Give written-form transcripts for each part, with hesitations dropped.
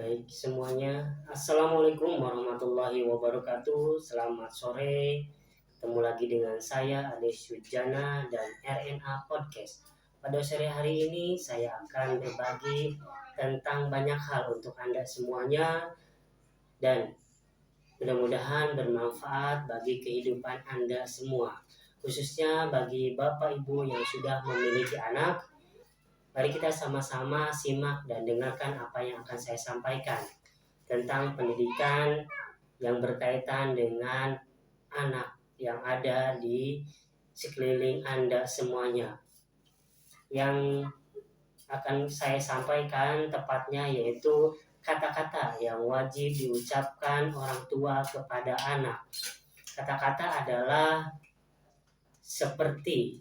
Baik semuanya, Assalamualaikum warahmatullahi wabarakatuh. Selamat sore, ketemu lagi dengan saya Ade Sujana dan RNA Podcast. Pada sore hari ini saya akan berbagi tentang banyak hal untuk Anda semuanya dan mudah-mudahan bermanfaat bagi kehidupan Anda semua, khususnya bagi Bapak Ibu yang sudah memiliki anak. Mari kita sama-sama simak dan dengarkan apa yang akan saya sampaikan tentang pendidikan yang berkaitan dengan anak yang ada di sekeliling Anda semuanya. Yang akan saya sampaikan tepatnya yaitu kata-kata yang wajib diucapkan orang tua kepada anak. Kata-kata adalah seperti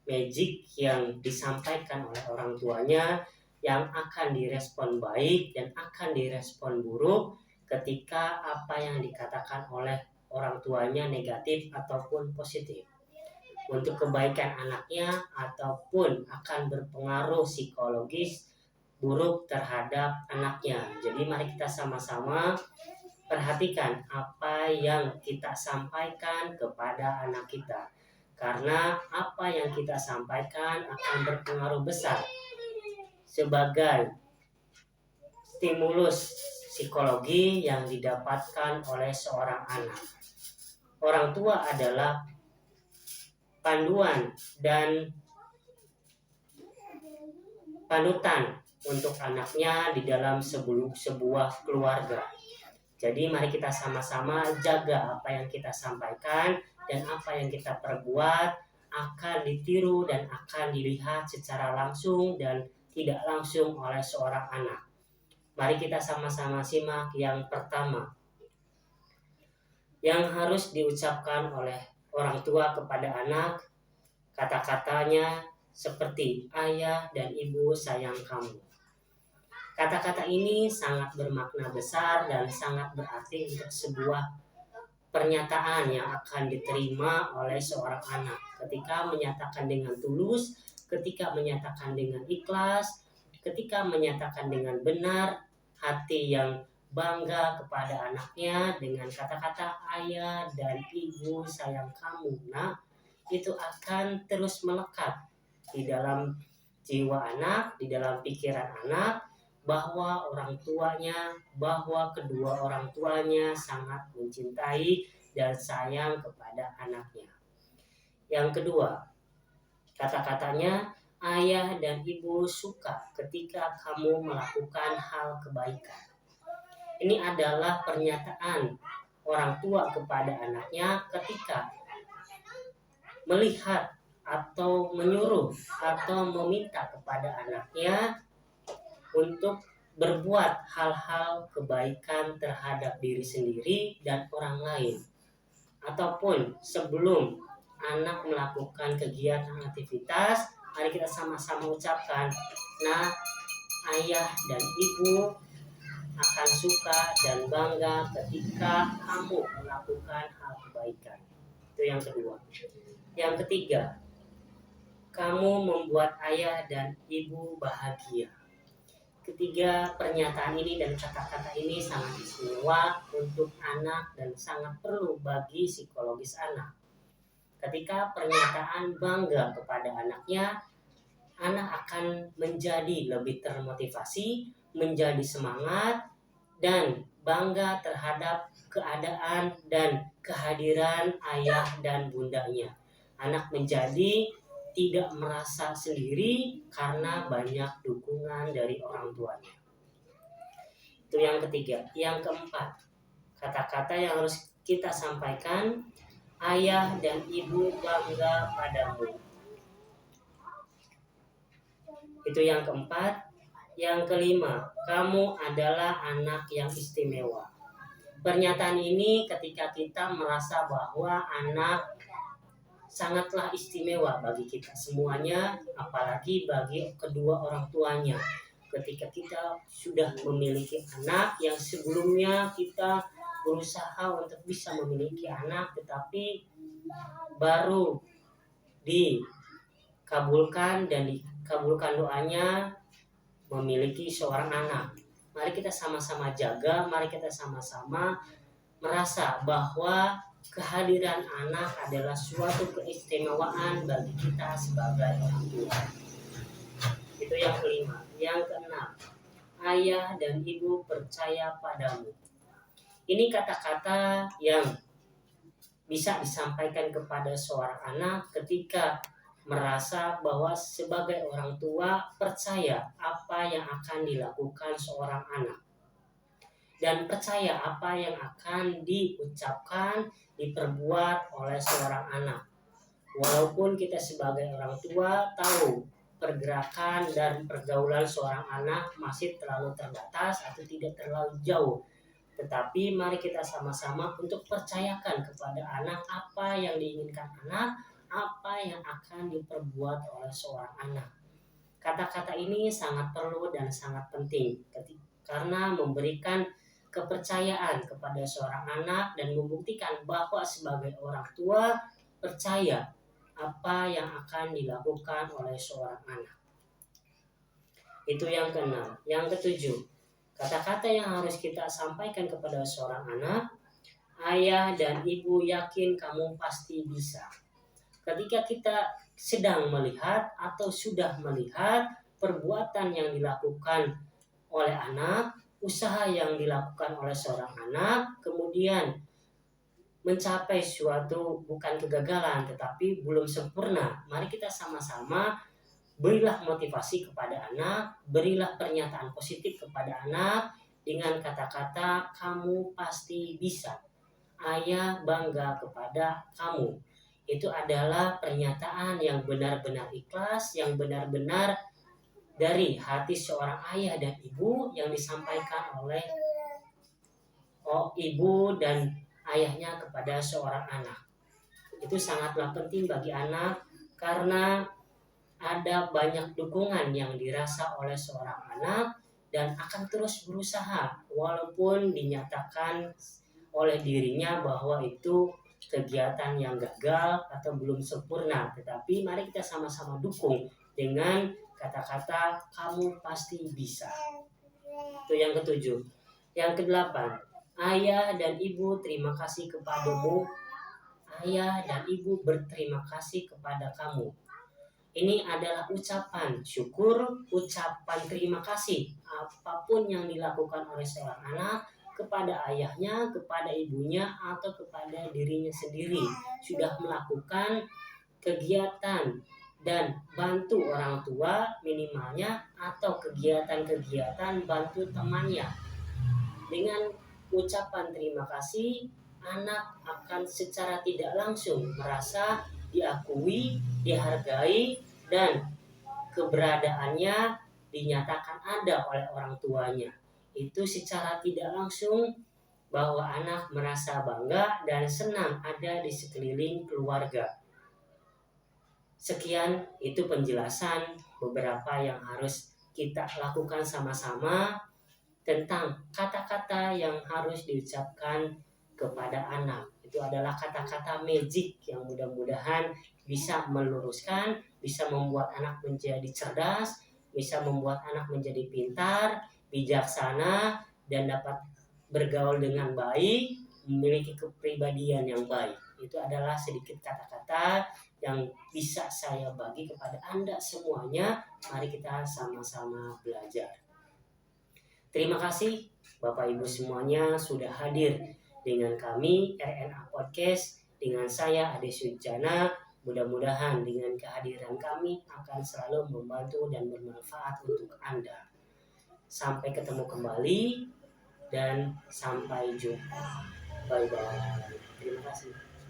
magic yang disampaikan oleh orang tuanya yang akan direspon baik dan akan direspon buruk ketika apa yang dikatakan oleh orang tuanya negatif ataupun positif, untuk kebaikan anaknya ataupun akan berpengaruh psikologis buruk terhadap anaknya. Jadi mari kita sama-sama perhatikan apa yang kita sampaikan kepada anak kita, karena apa yang kita sampaikan akan berpengaruh besar sebagai stimulus psikologi yang didapatkan oleh seorang anak. Orang tua adalah panduan dan panutan untuk anaknya di dalam sebuah keluarga. Jadi mari kita sama-sama jaga apa yang kita sampaikan dan apa yang kita perbuat akan ditiru dan akan dilihat secara langsung dan tidak langsung oleh seorang anak. Mari kita sama-sama simak yang pertama. Yang harus diucapkan oleh orang tua kepada anak, kata-katanya seperti ayah dan ibu sayang kamu. Kata-kata ini sangat bermakna besar dan sangat berarti untuk sebuah pernyataan yang akan diterima oleh seorang anak ketika menyatakan dengan tulus, ketika menyatakan dengan ikhlas, ketika menyatakan dengan benar, hati yang bangga kepada anaknya dengan kata-kata ayah dan ibu sayang kamu. Nah, itu akan terus melekat di dalam jiwa anak, di dalam pikiran anak, bahwa kedua orang tuanya sangat mencintai dan sayang kepada anaknya. Yang kedua, kata-katanya, ayah dan ibu suka ketika kamu melakukan hal kebaikan. Ini adalah pernyataan orang tua kepada anaknya ketika melihat atau menyuruh atau meminta kepada anaknya untuk berbuat hal-hal kebaikan terhadap diri sendiri dan orang lain. Ataupun sebelum anak melakukan kegiatan aktivitas, mari kita sama-sama ucapkan, nah ayah dan ibu akan suka dan bangga ketika kamu melakukan hal kebaikan. Itu yang kedua. Yang ketiga, kamu membuat ayah dan ibu bahagia. Ketiga pernyataan ini dan kata-kata ini sangat istimewa untuk anak dan sangat perlu bagi psikologis anak. Ketika pernyataan bangga kepada anaknya, anak akan menjadi lebih termotivasi, menjadi semangat, dan bangga terhadap keadaan dan kehadiran ayah dan bundanya. Anak menjadi tidak merasa sendiri karena banyak dukungan dari orang tuanya. Itu yang ketiga. Yang keempat, kata-kata yang harus kita sampaikan, ayah dan ibu bangga padamu. Itu yang keempat. Yang kelima, kamu adalah anak yang istimewa. Pernyataan ini ketika kita merasa bahwa anak sangatlah istimewa bagi kita semuanya, apalagi bagi kedua orang tuanya. Ketika kita sudah memiliki anak yang sebelumnya kita berusaha untuk bisa memiliki anak, tetapi baru dikabulkan dan dikabulkan doanya memiliki seorang anak. Mari kita sama-sama jaga, mari kita sama-sama merasa bahwa kehadiran anak adalah suatu keistimewaan bagi kita sebagai orang tua. Itu yang kelima. Yang keenam, ayah dan ibu percaya padamu. Ini kata-kata yang bisa disampaikan kepada seorang anak ketika merasa bahwa sebagai orang tua percaya apa yang akan dilakukan seorang anak dan percaya apa yang akan diucapkan, diperbuat oleh seorang anak. Walaupun kita sebagai orang tua tahu pergerakan dan pergaulan seorang anak masih terlalu terbatas atau tidak terlalu jauh, tetapi mari kita sama-sama untuk percayakan kepada anak apa yang diinginkan anak, apa yang akan diperbuat oleh seorang anak. Kata-kata ini sangat perlu dan sangat penting karena memberikan kepercayaan kepada seorang anak dan membuktikan bahwa sebagai orang tua percaya apa yang akan dilakukan oleh seorang anak. Itu yang keenam. Yang ketujuh, kata-kata yang harus kita sampaikan kepada seorang anak, ayah dan ibu yakin kamu pasti bisa. Ketika kita sedang melihat atau sudah melihat perbuatan yang dilakukan oleh anak, usaha yang dilakukan oleh seorang anak, kemudian mencapai suatu bukan kegagalan tetapi belum sempurna, mari kita sama-sama berilah motivasi kepada anak, berilah pernyataan positif kepada anak dengan kata-kata kamu pasti bisa. Ayah bangga kepada kamu. Itu adalah pernyataan yang benar-benar ikhlas, yang benar-benar dari hati seorang ayah dan ibu yang disampaikan oleh ibu dan ayahnya kepada seorang anak. Itu sangatlah penting bagi anak karena ada banyak dukungan yang dirasa oleh seorang anak dan akan terus berusaha walaupun dinyatakan oleh dirinya bahwa itu kegiatan yang gagal atau belum sempurna, tetapi mari kita sama-sama dukung dengan kata-kata kamu pasti bisa. Itu yang ketujuh. Yang kedelapan, ayah dan ibu terima kasih kepadamu. Ayah dan ibu berterima kasih kepada kamu. Ini adalah ucapan syukur, ucapan terima kasih apapun yang dilakukan oleh seorang anak kepada ayahnya, kepada ibunya, atau kepada dirinya sendiri. Sudah melakukan kegiatan dan bantu orang tua minimalnya atau kegiatan-kegiatan bantu temannya. Dengan ucapan terima kasih, anak akan secara tidak langsung merasa diakui, dihargai, dan keberadaannya dinyatakan ada oleh orang tuanya. Itu secara tidak langsung bahwa anak merasa bangga dan senang ada di sekeliling keluarga. Sekian itu penjelasan beberapa yang harus kita lakukan sama-sama tentang kata-kata yang harus diucapkan kepada anak. Itu adalah kata-kata magic yang mudah-mudahan bisa meluruskan, bisa membuat anak menjadi cerdas, bisa membuat anak menjadi pintar, bijaksana, dan dapat bergaul dengan baik, memiliki kepribadian yang baik. Itu adalah sedikit kata-kata yang bisa saya bagi kepada Anda semuanya. Mari kita sama-sama belajar. Terima kasih Bapak Ibu semuanya sudah hadir dengan kami RNA Podcast, dengan saya Ade Sujana. Mudah-mudahan dengan kehadiran kami akan selalu membantu dan bermanfaat untuk Anda. Sampai ketemu kembali dan sampai jumpa. Bye-bye. Terima kasih.